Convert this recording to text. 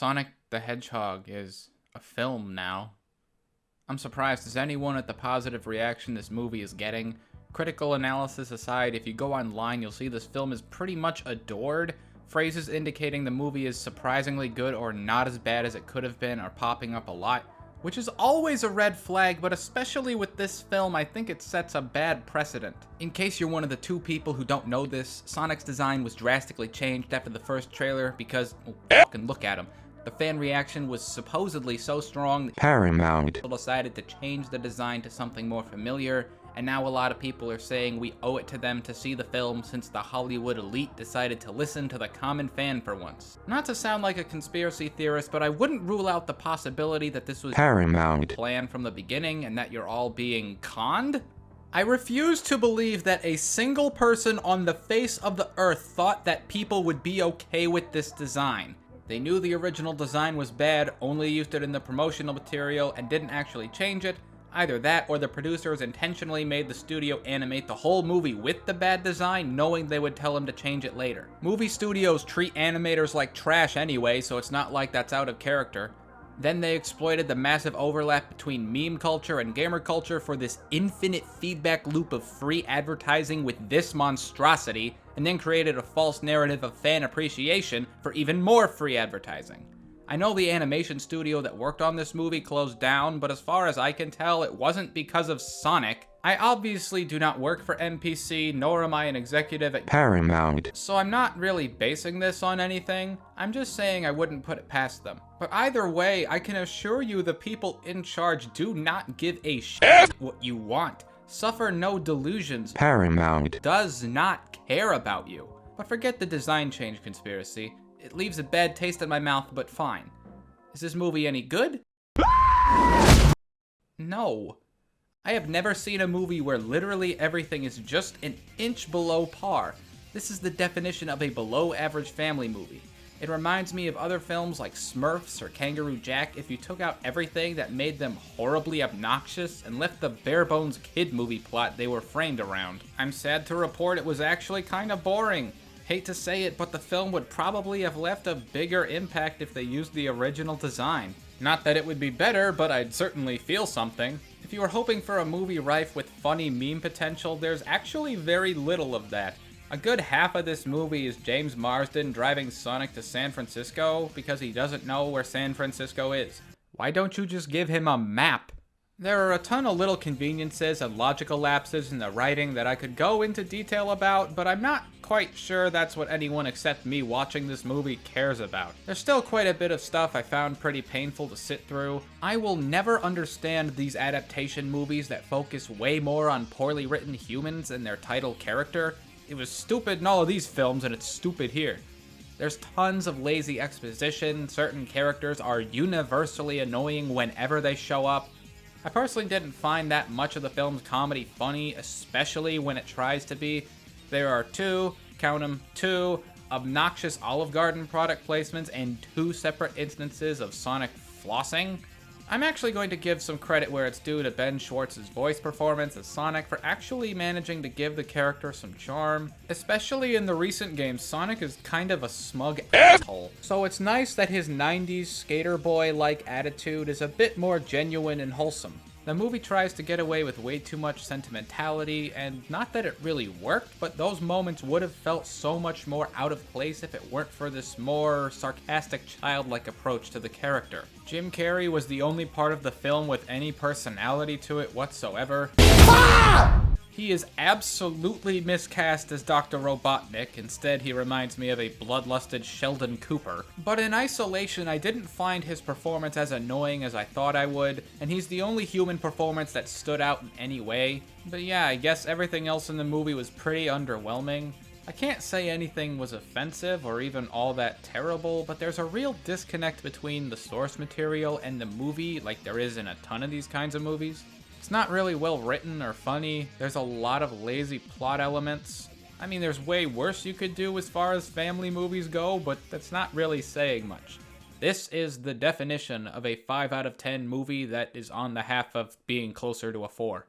Sonic the Hedgehog is a film now. I'm surprised as anyone at the positive reaction this movie is getting. Critical analysis aside, if you go online, you'll see this film is pretty much adored. Phrases indicating the movie is surprisingly good or not as bad as it could have been are popping up a lot, which is always a red flag, but especially with this film, I think it sets a bad precedent. In case you're one of the two people who don't know this, Sonic's design was drastically changed after the first trailer because, fucking look at him. The fan reaction was supposedly so strong that Paramount people decided to change the design to something more familiar, and now a lot of people are saying we owe it to them to see the film since the Hollywood elite decided to listen to the common fan for once. Not to sound like a conspiracy theorist, but I wouldn't rule out the possibility that this was Paramount planned from the beginning and that you're all being conned. I refuse to believe that a single person on the face of the earth thought that people would be okay with this design. They knew the original design was bad, only used it in the promotional material, and didn't actually change it. Either that, or the producers intentionally made the studio animate the whole movie with the bad design, knowing they would tell them to change it later. Movie studios treat animators like trash anyway, so it's not like that's out of character. Then they exploited the massive overlap between meme culture and gamer culture for this infinite feedback loop of free advertising with this monstrosity, and then created a false narrative of fan appreciation for even more free advertising. I know the animation studio that worked on this movie closed down, but as far as I can tell, it wasn't because of Sonic. I obviously do not work for NPC, nor am I an executive at Paramount, so I'm not really basing this on anything. I'm just saying I wouldn't put it past them. But either way, I can assure you the people in charge do not give a shit what you want. Suffer no delusions. Paramount Does not care about you. But forget the design change conspiracy. It leaves a bad taste in my mouth, but fine. Is this movie any good? No. I have never seen a movie where literally everything is just an inch below par. This is the definition of a below-average family movie. It reminds me of other films like Smurfs or Kangaroo Jack if you took out everything that made them horribly obnoxious and left the bare-bones kid movie plot they were framed around. I'm sad to report it was actually kinda boring. Hate to say it, but the film would probably have left a bigger impact if they used the original design. Not that it would be better, but I'd certainly feel something. If you were hoping for a movie rife with funny meme potential, there's actually very little of that. A good half of this movie is James Marsden driving Sonic to San Francisco because he doesn't know where San Francisco is. Why don't you just give him a map? There are a ton of little conveniences and logical lapses in the writing that I could go into detail about, but I'm not quite sure that's what anyone except me watching this movie cares about. There's still quite a bit of stuff I found pretty painful to sit through. I will never understand these adaptation movies that focus way more on poorly written humans and their title character. It was stupid in all of these films, and it's stupid here. There's tons of lazy exposition, certain characters are universally annoying whenever they show up. I personally didn't find that much of the film's comedy funny, especially when it tries to be. There are count 'em, two obnoxious Olive Garden product placements and 2 separate instances of Sonic flossing. I'm actually going to give some credit where it's due to Ben Schwartz's voice performance as Sonic for actually managing to give the character some charm. Especially in the recent games, Sonic is kind of a smug asshole. So it's nice that his 90s skater boy-like attitude is a bit more genuine and wholesome. The movie tries to get away with way too much sentimentality, and not that it really worked, but those moments would have felt so much more out of place if it weren't for this more sarcastic, childlike approach to the character. Jim Carrey was the only part of the film with any personality to it whatsoever. He is absolutely miscast as Dr. Robotnik. Instead, he reminds me of a bloodlusted Sheldon Cooper. But in isolation, I didn't find his performance as annoying as I thought I would, and he's the only human performance that stood out in any way. But yeah, I guess everything else in the movie was pretty underwhelming. I can't say anything was offensive or even all that terrible, but there's a real disconnect between the source material and the movie, like there is in a ton of these kinds of movies. It's not really well written or funny. There's a lot of lazy plot elements. I mean, there's way worse you could do as far as family movies go, but that's not really saying much. This is the definition of a 5 out of 10 movie that is on the half of being closer to a 4.